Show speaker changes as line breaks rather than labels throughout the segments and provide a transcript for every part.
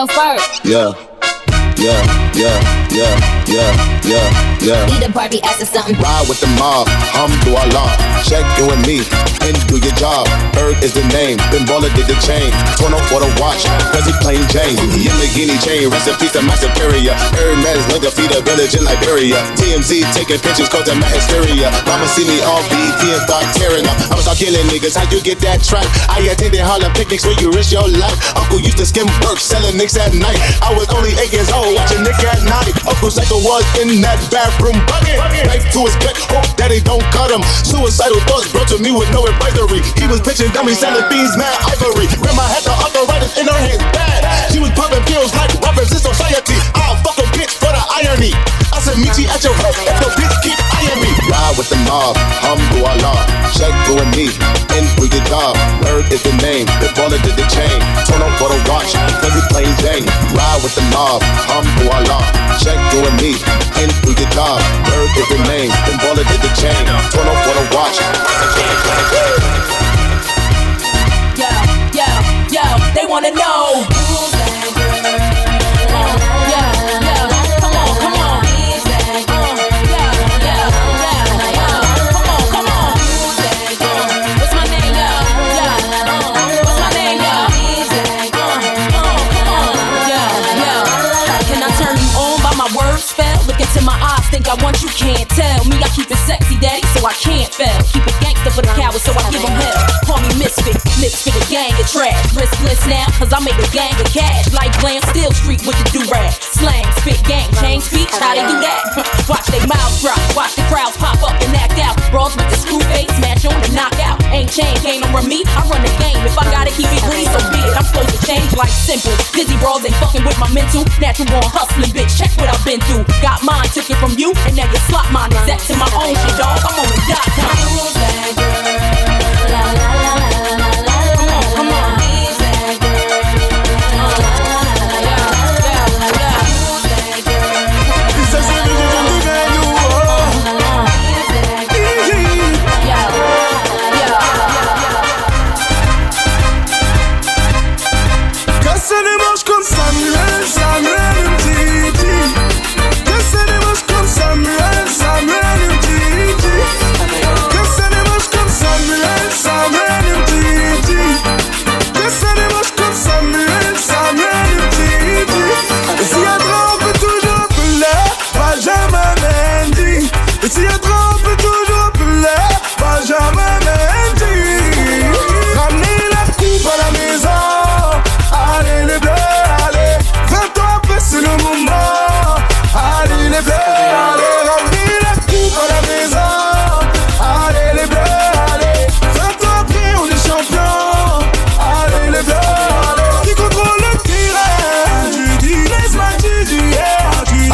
yourself first.
Yeah.
Need a Barbie ass or something.
Ride with the mob, do Allah. Check you and me, and do your job. Bird is the name, Ben Baller did the chain. Torn off for the watch, cause he plain Jane. Yamagini chain, rest in peace to my superior. Hermes, like a feed a village in Liberia. TMZ taking pictures, causing my hysteria. Mama see me all BT and start tearing up. I'ma start killing niggas, how you get that track? I attended Harlem picnics where you risk your life. Uncle used to skim work, selling nicks at night. I was only 8 years old, watching Nick at night. Uncle Psycho was in that bathroom bucket. Knife to his back, hope daddy don't cut him. Suicidal thoughts brought to me with no advisory. He was pitching dummies, selling beans, mad ivory. Grandma had the arthritis in her hands, bad. She was popping pills like robbers in society. I'll fuck a bitch for the irony. I said, meet you at your house if your bitch keep eyeing me. Ride with the mob, do Allah. Check you and me, and do your job. Bird is the name, the baller did the chain. Turn on for the watch, cause he plain Jane. Ride with the mob, do Allah. Check you and me, and do your job. Bird is the name, the baller did the chain. Turn on for the watch.
Yo, they wanna know.
Think I want you, can't tell me. I keep it sexy, daddy, so I can't fail. Keep it gangster for the cowards, so I give them hell. Call me misfit, lips for the gang of trash. Riskless now, cause I make a gang of cash. Like Glam Steel Street with the do-rag. Slang, spit, gang, change speech, how they do that? Watch they mouths drop, watch the crowds pop up and act out. Brawls with the screw face, smash on and knock out. Ain't chain, can't run me, I run the game. If I gotta keep it clean, so be it. I'm supposed to change like simple. Dizzy brawls ain't fucking with my mental. Natural born hustling, bitch, check what I've been through. Got mine, took it from you, and now you slot mine. Exact to my own shit, dog. I'm on the dot com. Come on.
Et s'il y a trop, on peut toujours appeler Benjamin Mendy. Ramenez la coupe à la maison. Allez les bleus, allez. 20 ans après c'est le moment. Allez les bleus, allez. Ramenez la coupe à la maison. Allez les bleus, allez. 20 ans après on est champion. Allez les bleus, allez. Qui contrôle le terrain? Tu dis, laisse-moi, tu dis, yeah.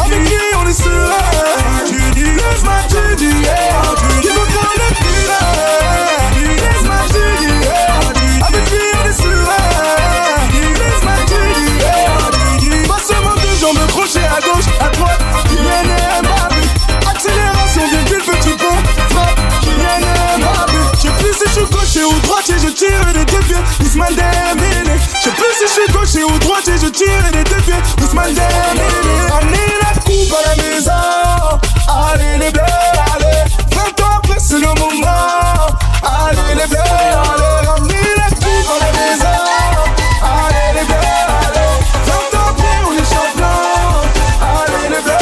Avec qui on est serein? Laisse-moi te dire, qui contrôle le terrain. Laisse-moi te dire, avec qui on est serein. Laisse-moi te dire, passe-moi deux jambes crochées à gauche, à droite. Kylian Mbappé, accélération, virgule, petit pont, frappe. Kylian Mbappé, je sais plus si je suis gaucher ou droitier, je tire des deux pieds. Ousmane Dembélé, je sais plus si je suis gaucher ou droitier, je tire des deux pieds. Ousmane Dembélé, ramenez la coupe à la maison. Allez les bleus, allez. 20 ans après c'est le moment. Allez les bleus, allez. Ramenez la coupe à la maison. Allez les bleus, allez. 20 ans après on est champion. Allez les bleus,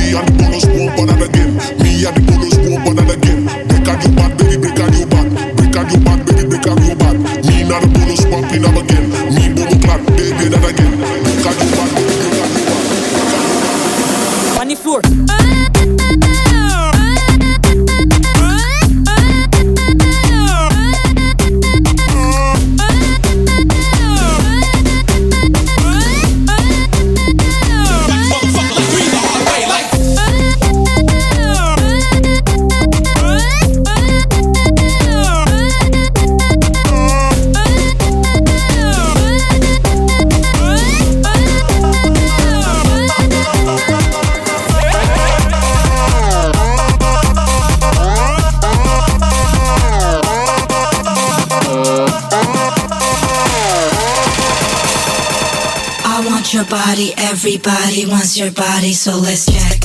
I want your body, everybody wants your body, so let's check.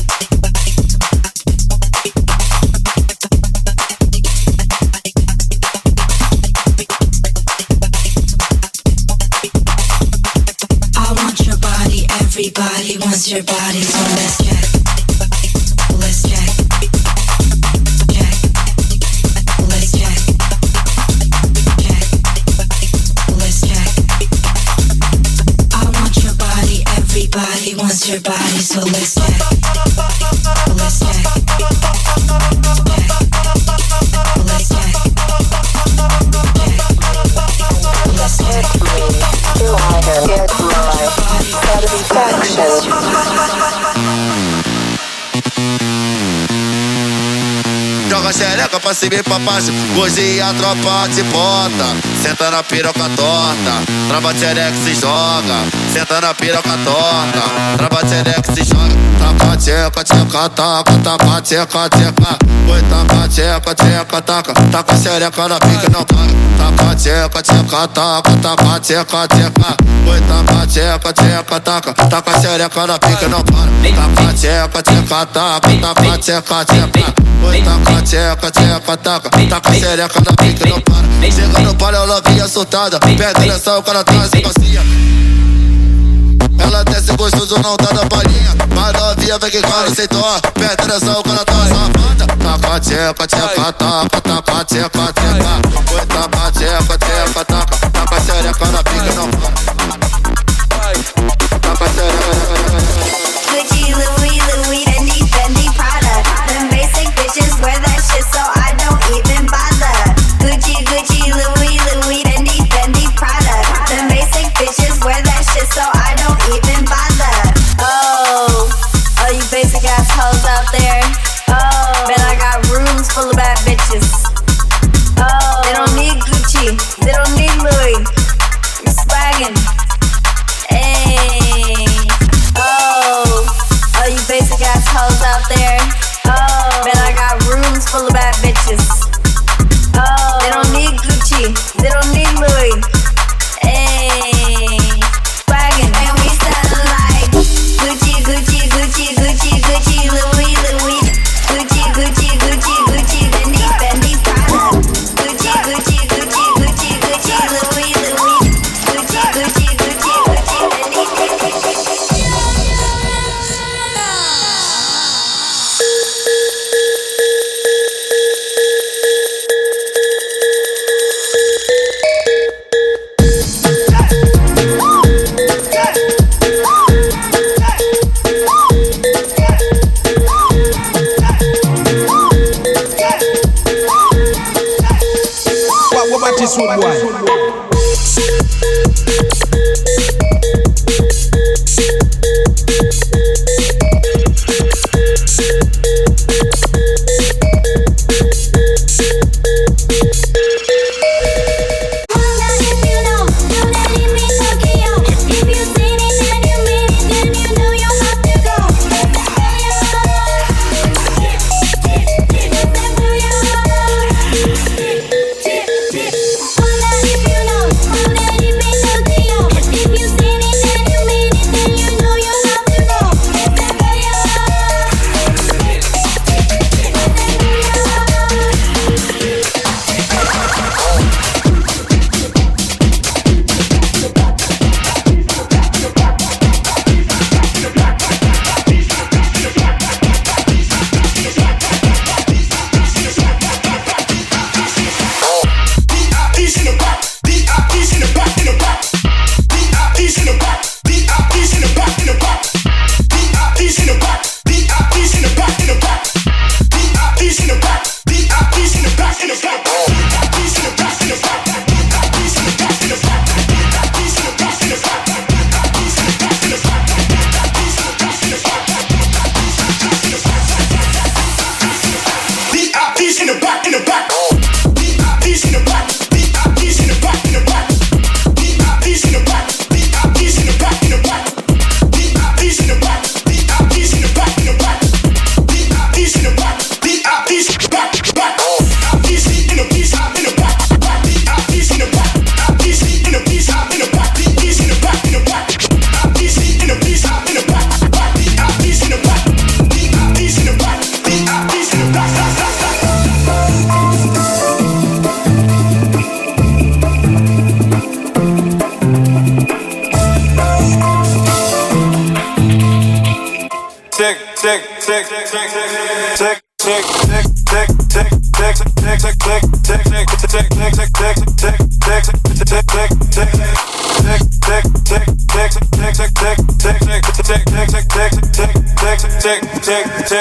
I want your body, everybody wants your body, so let's check. Let's check. Check. Let's check. Check. Let's check. I want your body, everybody wants your body, so let's check. Let's check. Check. Let's check. Check. Let's check.
Do I get my satisfaction?
Joga xereca pra cima e pra baixo, hoje a tropa de bota. Senta na piroca torta, trava xereca se joga. Senta na piroca torta, trava xereca se joga. Taca tcheca, tcheca, taca, taca tcheca, tcheca. Oi, taca tcheca, tcheca, taca, taca xereca na pica não paga. Taca tcheca, tcheca, taca, taca tcheca, tcheca. Oi, taca tcheca, tcheca, taca, taca xereca na pica não para. Taca tcheca, tcheca, taca, taca tcheca, tcheca. Oi, taca tcheca, tcheca, taca, taca xereca na pica não para. Chega no palio, ela vinha soltada, pega direção, o cara traz e passinha. Ela desce gostoso, não tá da palhinha. Mas novinha vem que cara aceitou. Pega direção, o cara tá safada. Taca tcheca, tcheca, taca, taca tcheca, tcheca. Oi, taca tcheca, tcheca, taca, taca xereca na pica não para. Taca xereca.
Gucci, Louis, Louis, Fendi, Fendi, Prada. Them basic bitches wear that shit, so I don't even bother. Gucci, Gucci, Louis, Louis, Fendi, Fendi, Prada. Them basic bitches wear that shit, so I don't even bother. Oh, all you basic ass hoes out there. Oh, bet I got rooms full of bad bitches. Oh, they don't need Gucci, they don't need Louis. You're swaggin'. Ayy. Oh, all you basic ass hoes out there. Oh, bet I got rooms full of bad bitches. Oh, they don't need Gucci, they don't need Louis. Ayy, swaggin', and we sound like Gucci, Gucci, Gucci, Gucci, Gucci, Louis, Louis. Gucci, Gucci, Gucci, Gucci, Fendi, Fendi, Prada. Gucci, Gucci, Gucci, Gucci, Gucci, Louis, Louis. Gucci, Gucci, Gucci, Gucci, Fendi, Fendi.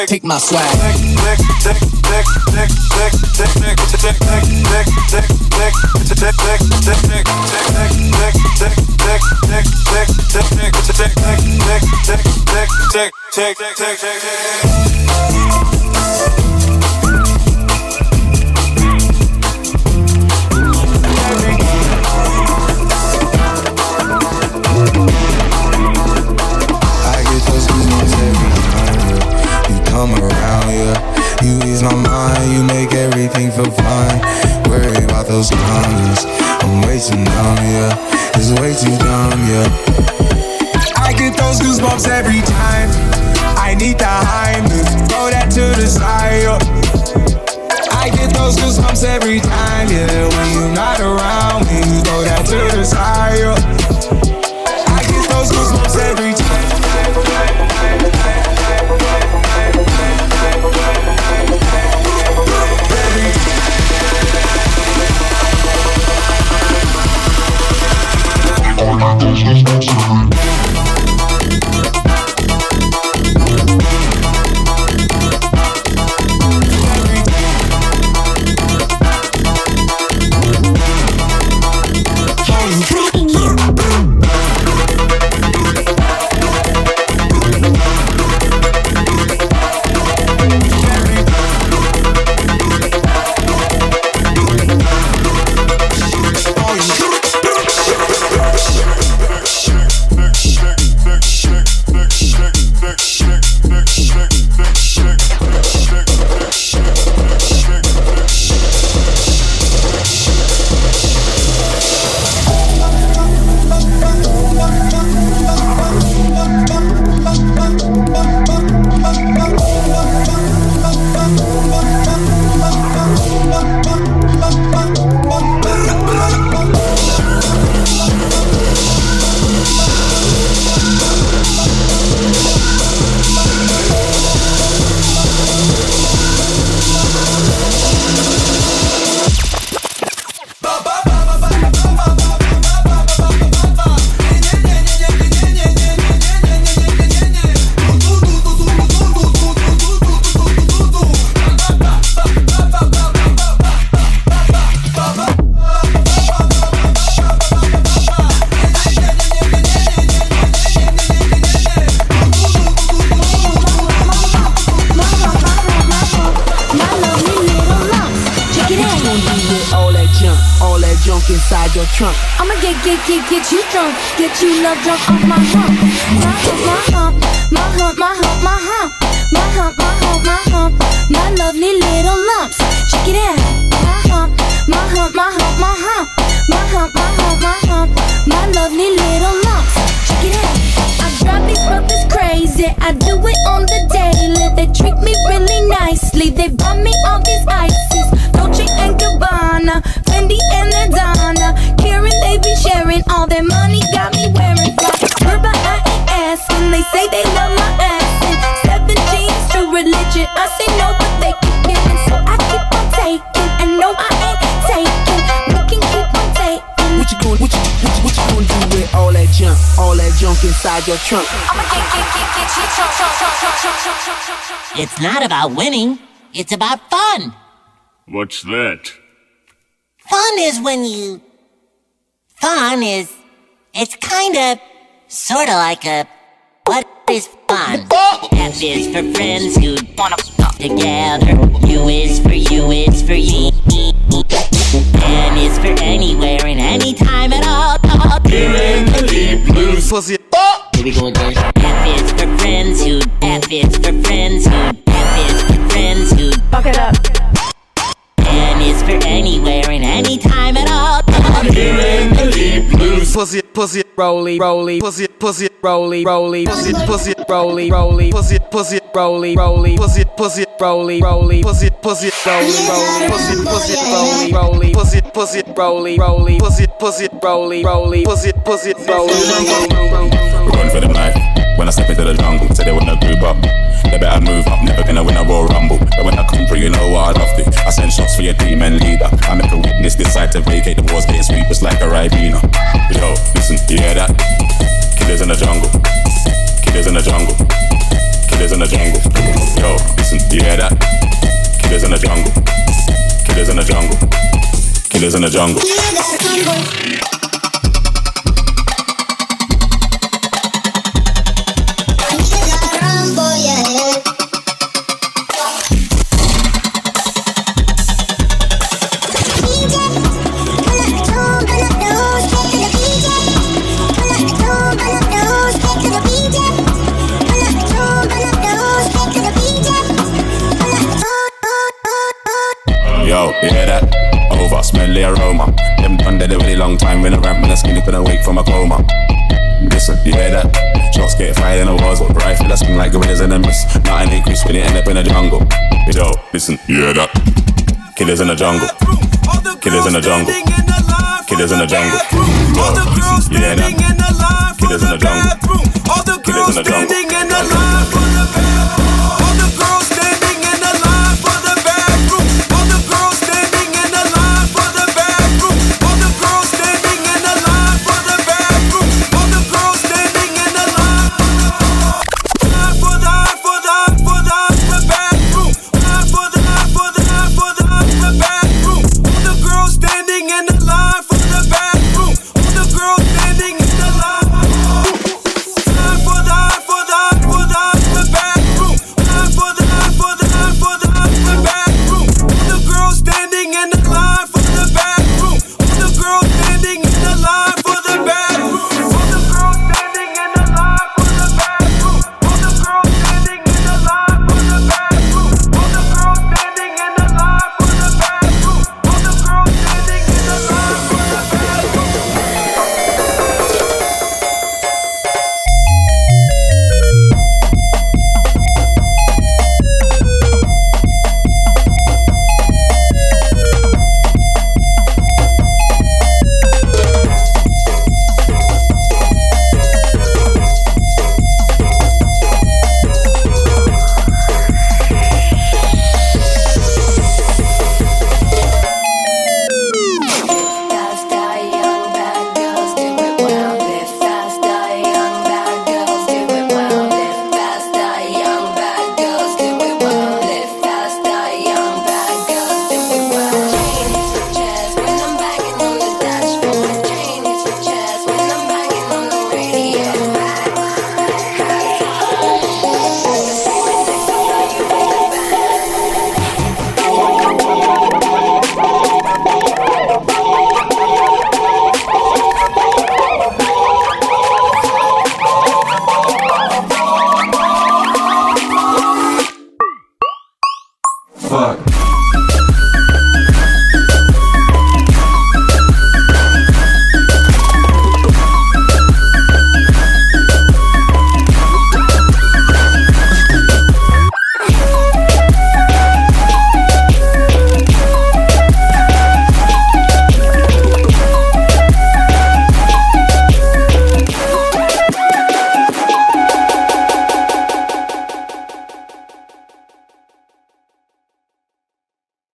Take my swag.
Come around, yeah. You ease my mind, you make everything feel fine. Worry about those comments, I'm way too numb, yeah. It's way too dumb, yeah. I get those goosebumps every time. I need the Heimlich, throw that to the side, yeah. I get those goosebumps every time, yeah. When you're not around me, you throw that to the side, yeah. I get those goosebumps every time.
Get you drunk, get you love drunk off my hump. My hump, my hump, my hump, my hump, my hump, my hump, my hump, my hump, my lovely little lumps. Check it out. My hump, my hump, my hump, my hump, my hump, my hump, my hump, my lovely little lumps. Check it out. I drive these brothers crazy. I do it on the daily. They treat me really nicely. They buy me all these ices, Dolce and Gabbana, Fendi and Adana. Karen, they be sharing all their money. Got me wearing fly. But I ain't asking. They say they love my ass. And 7 G's true religion. I say no, but they keep giving, so I keep on taking. And no, I ain't taking. We can keep on taking.
What you gonna do with all that junk inside your trunk?
I'ma get you drunk.
It's not about winning, it's about fun.
What's that?
It's kinda, sorta like a, what is fun? F is for friends who wanna talk together. U is for you, it's for you. N is for anywhere and anytime at all.
Here in the deep blue
pussy.
Here we go again. F is for friends who, F is for friends who, F is for friends who.
Fuck it up.
N is for anywhere and anytime at all.
Here in the deep blue
pussy, pussy, rolly, rolly, pussy, pussy, rolly, rolly, pussy, pussy, rolly, rolly, pussy, pussy, rolly, rolly, pussy, pussy, rolly, rolly, pussy, pussy, rolly, rolly, pussy, pussy, rolly, rolly, pussy, pussy, rolly, rolly, pussy, pussy, rolly, rolly, pussy, pussy, rolly.
Run for them life. When I step into the jungle, said they wanna group up. They better be a demon leader. I make a witness decide to vacate the walls, getting sweet just like a Ribena. Yo, listen, you hear that? Killers in the jungle. Killers in the jungle. Killers in the jungle. Yo, listen, you hear that? Killers in the jungle. Killers in the jungle. Killers in the jungle. Yo, you hear that? Over, smell the aroma. Them done dead a really long time in a ramp, and the skinny couldn't wake from a coma. Listen, you hear that? Shots get fired in the walls, but rifle that swing like gorillas in the mist. Nothing increase when you end up in the jungle. Yo, listen, you hear that? Killers in the jungle. Killers in the jungle. Killers in the jungle. Yo, listen, you hear that? Killers in the jungle. Killers in the jungle.